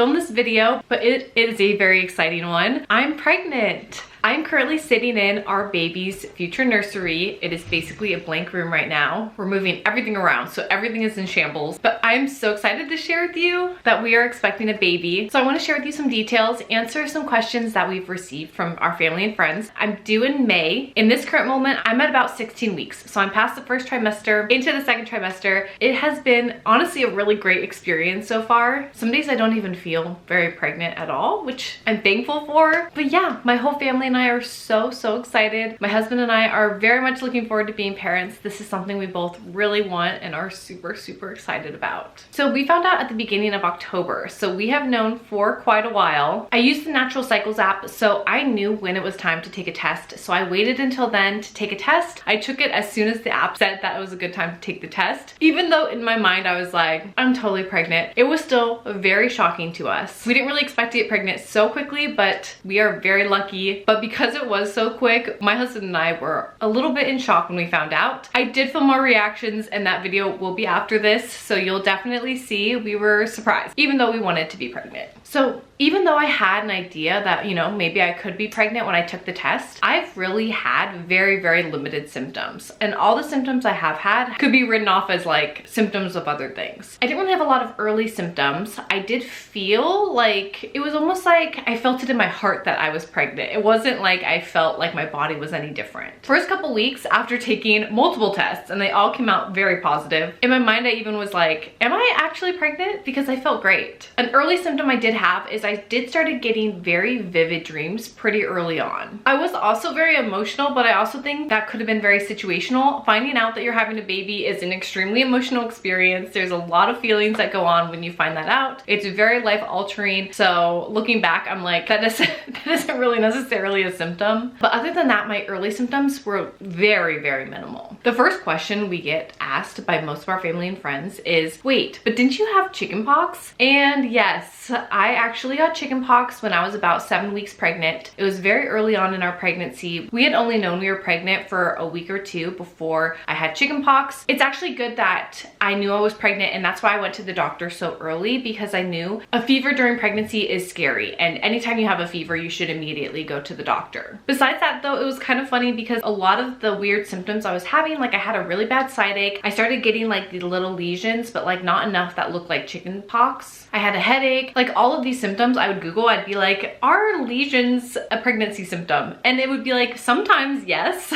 film this video, but it is a very exciting one. I'm pregnant. I'm currently sitting in our baby's future nursery. It is basically a blank room right now. We're moving everything around, so everything is in shambles. But I'm so excited to share with you that we are expecting a baby. So I want to share with you some details, answer some questions that we've received from our family and friends. I'm due in May. In this current moment, I'm at about 16 weeks. So I'm past the first trimester, into the second trimester. It has been honestly a really great experience so far. Some days I don't even feel very pregnant at all, which I'm thankful for. But yeah, my whole family and I are so excited. My husband and I are very much looking forward to being parents. This is something we both really want and are super excited about. So we found out at the beginning of October. So we have known for quite a while. I used the Natural Cycles app, so I knew when it was time to take a test. So I waited until then to take a test. I took it as soon as the app said that it was a good time to take the test. Even though in my mind I was like, I'm totally pregnant. It was still very shocking to us. We didn't really expect to get pregnant so quickly, but we are very lucky. But because it was so quick, my husband and I were a little bit in shock when we found out. I did film our reactions and that video will be after this, so you'll definitely see we were surprised, even though we wanted to be pregnant. So even though I had an idea that, you know, maybe I could be pregnant when I took the test, I've really had very limited symptoms. And all the symptoms I have had could be written off as like symptoms of other things. I didn't really have a lot of early symptoms. I did feel like, it was almost like I felt it in my heart that I was pregnant. It wasn't like I felt like my body was any different. First couple weeks after taking multiple tests, and they all came out very positive, in my mind I even was like, am I actually pregnant? Because I felt great. An early symptom I did have is I did started getting very vivid dreams pretty early on. I was also very emotional, but I also think that could have been very situational. Finding out that you're having a baby is an extremely emotional experience. There's a lot of feelings that go on when you find that out. It's very life altering. So looking back, I'm like, that isn't really necessarily a symptom. But other than that, my early symptoms were very minimal. The first question we get asked by most of our family and friends is, wait, but didn't you have chickenpox? And yes, I actually got chickenpox when I was about 7 weeks pregnant. It was very early on in our pregnancy. We had only known we were pregnant for a week or two before I had chickenpox. It's actually good that I knew I was pregnant, and that's why I went to the doctor so early, because I knew a fever during pregnancy is scary, and anytime you have a fever, you should immediately go to the doctor. Besides that though, it was kind of funny because a lot of the weird symptoms I was having, like I had a really bad side ache. I started getting like the little lesions, but like not enough that looked like chickenpox. I had a headache. Like all of these symptoms I would Google, I'd be like, are lesions a pregnancy symptom? And it would be like, sometimes yes.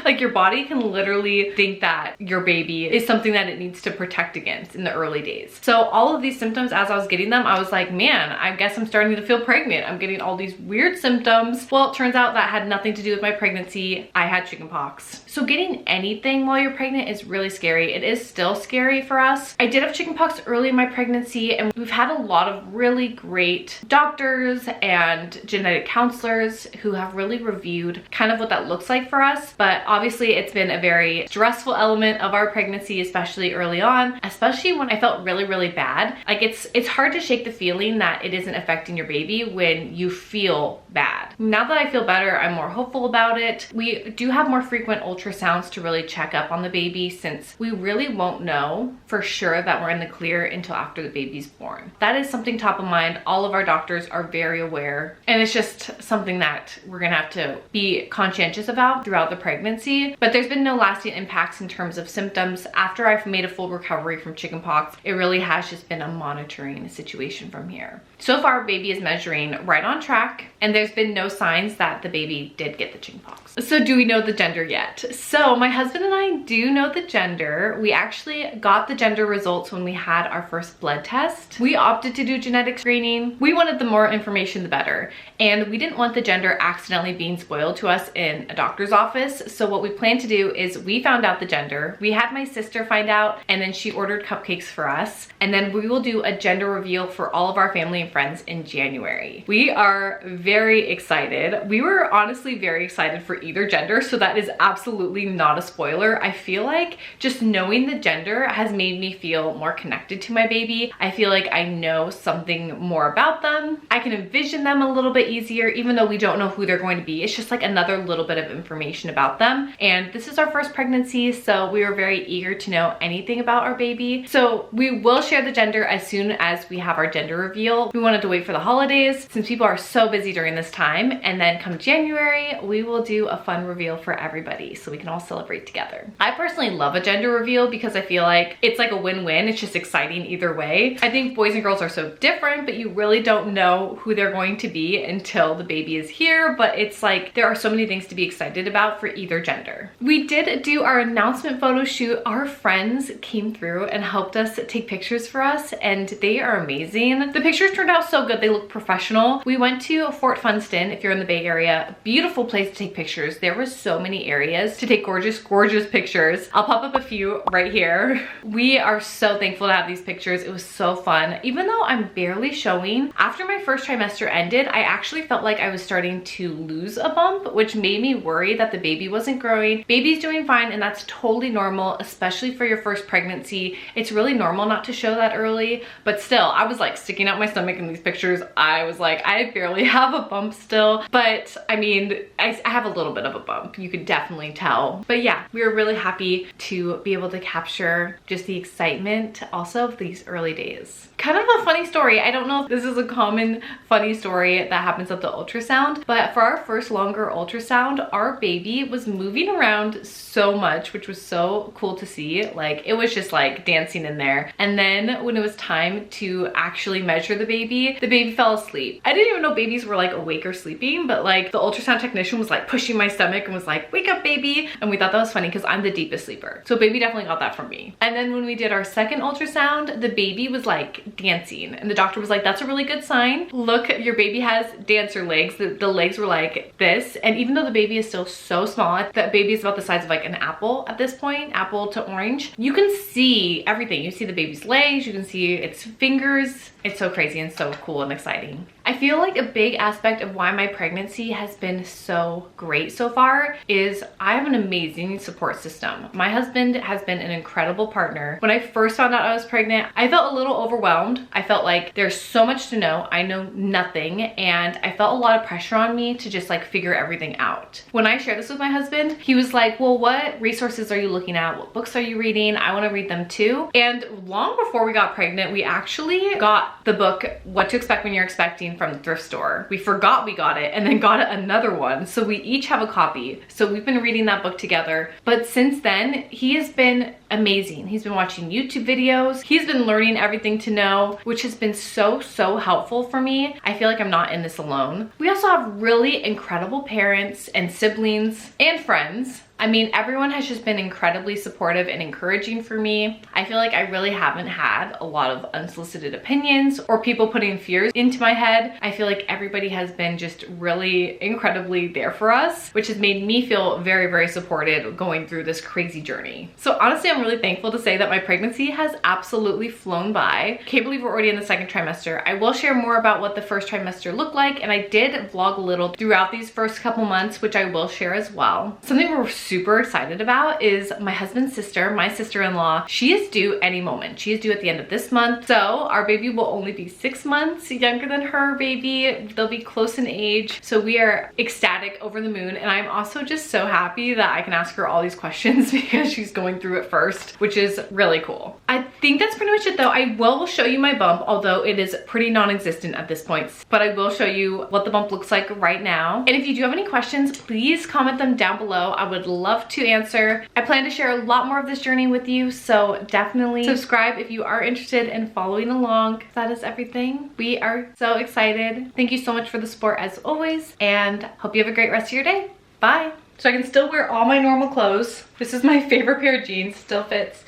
Like your body can literally think that your baby is something that it needs to protect against in the early days. So all of these symptoms, as I was getting them, I was like, man, I guess I'm starting to feel pregnant. I'm getting all these weird symptoms. Well, it turns out that had nothing to do with my pregnancy. I had chickenpox. So getting anything while you're pregnant is really scary. It is still scary for us. I did have chickenpox early in my pregnancy, and we've had a lot of really great doctors and genetic counselors who have really reviewed kind of what that looks like for us. But obviously it's been a very stressful element of our pregnancy, especially early on, especially when I felt really bad. Like it's hard to shake the feeling that it isn't affecting your baby when you feel bad. Now that I feel better, I'm more hopeful about it. We do have more frequent ultrasounds to really check up on the baby, since we really won't know for sure that we're in the clear until after the baby's born. That is something top of mind. All of our doctors are very aware, and it's just something that we're gonna have to be conscientious about throughout the pregnancy. But there's been no lasting impacts in terms of symptoms. After I've made a full recovery from chickenpox, it really has just been a monitoring situation from here. So far, baby is measuring right on track, and there's been no signs that the baby did get the chickenpox. So do we know the gender yet? So my husband and I do know the gender. We actually got the gender results when we had our first blood test. We opted to do genetic screening. We wanted the more information, the better. And we didn't want the gender accidentally being spoiled to us in a doctor's office. So what we planned to do is we found out the gender. We had my sister find out, and then she ordered cupcakes for us. And then we will do a gender reveal for all of our family and friends in January. We are very excited. and we were honestly very excited for either gender, so that is absolutely not a spoiler. I feel like just knowing the gender has made me feel more connected to my baby. I feel like I know something more about them. I can envision them a little bit easier, even though we don't know who they're going to be. It's just like another little bit of information about them. And this is our first pregnancy, so we were very eager to know anything about our baby. So we will share the gender as soon as we have our gender reveal. We wanted to wait for the holidays since people are so busy during this time, and then come January, we will do a fun reveal for everybody so we can all celebrate together. I personally love a gender reveal because I feel like it's like a win-win. It's just exciting either way. I think boys and girls are so different, but you really don't know who they're going to be until the baby is here. But it's like there are so many things to be excited about for either gender. We did do our announcement photo shoot. Our friends came through and helped us take pictures for us, and they are amazing. The pictures turned out so good. They look professional. We went to Fort Funston, if you're in the Bay Area. Beautiful place to take pictures. There were so many areas to take gorgeous pictures. I'll pop up a few right here. We are so thankful to have these pictures. It was so fun. Even though I'm barely showing, after my first trimester ended, I actually felt like I was starting to lose a bump, which made me worry that the baby wasn't growing. Baby's doing fine, and that's totally normal, especially for your first pregnancy. It's really normal not to show that early, but still, I was like sticking out my stomach in these pictures. I was like, I barely have a bump still, but I mean, I have a little bit of a bump. You could definitely tell. But yeah, we were really happy to be able to capture just the excitement also of these early days. Kind of a funny story. I don't know if this is a common funny story that happens at the ultrasound, but for our first longer ultrasound, our baby was moving around so much, which was so cool to see. Like, it was just like dancing in there. And then when it was time to actually measure the baby fell asleep. I didn't even know babies were like awake or sleeping, but like the ultrasound technician was like pushing my stomach and was like, wake up, baby. And we thought that was funny because I'm the deepest sleeper. So baby definitely got that from me. And then when we did our second ultrasound, the baby was like dancing, and the doctor was like, that's a really good sign. Look, your baby has dancer legs. The legs were like this. And even though the baby is still so small, that baby is about the size of like an apple at this point, apple to orange, you can see everything. You see the baby's legs, you can see its fingers. It's so crazy and so cool and exciting. I feel like a big aspect of why my pregnancy has been so great so far is I have an amazing support system. My husband has been an incredible partner. When I first found out I was pregnant, I felt a little overwhelmed. I felt like there's so much to know. I know nothing, and I felt a lot of pressure on me to just like figure everything out. When I shared this with my husband, he was like, well, what resources are you looking at? What books are you reading? I want to read them too. And long before we got pregnant, we actually got the book What to Expect When You're Expecting from the thrift store. We forgot we got it and then got another one. So we each have a copy. So we've been reading that book together. But since then, he has been amazing. He's been watching YouTube videos. He's been learning everything to know, which has been so helpful for me. I feel like I'm not in this alone. We also have really incredible parents and siblings and friends. I mean, everyone has just been incredibly supportive and encouraging for me. I feel like I really haven't had a lot of unsolicited opinions or people putting fears into my head. I feel like everybody has been just really incredibly there for us, which has made me feel very supported going through this crazy journey. So honestly, I'm really thankful to say that my pregnancy has absolutely flown by. Can't believe we're already in the second trimester. I will share more about what the first trimester looked like, and I did vlog a little throughout these first couple months, which I will share as well. Something we're super excited about is my husband's sister, my sister-in-law. She is due any moment. She is due at the end of this month. So our baby will only be 6 months younger than her baby. They'll be close in age. So we are ecstatic, over the moon. And I'm also just so happy that I can ask her all these questions because she's going through it first, which is really cool. I think that's pretty much it though. I will show you my bump, although it is pretty non-existent at this point, but I will show you what the bump looks like right now. And if you do have any questions, please comment them down below. I would love to answer. I plan to share a lot more of this journey with you, so definitely subscribe if you are interested in following along. That is everything. We are so excited. Thank you so much for the support as always, and hope you have a great rest of your day. Bye. So I can still wear all my normal clothes. This is my favorite pair of jeans, still fits.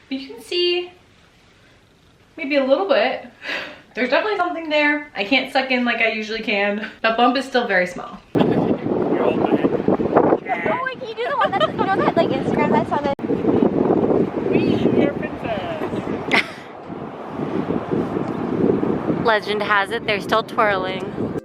But you can see maybe a little bit. There's definitely something there. I can't suck in like I usually can. The bump is still very small. Oh wait, can you do the one that's, you know that like Instagram that's on the... Legend has it they're still twirling.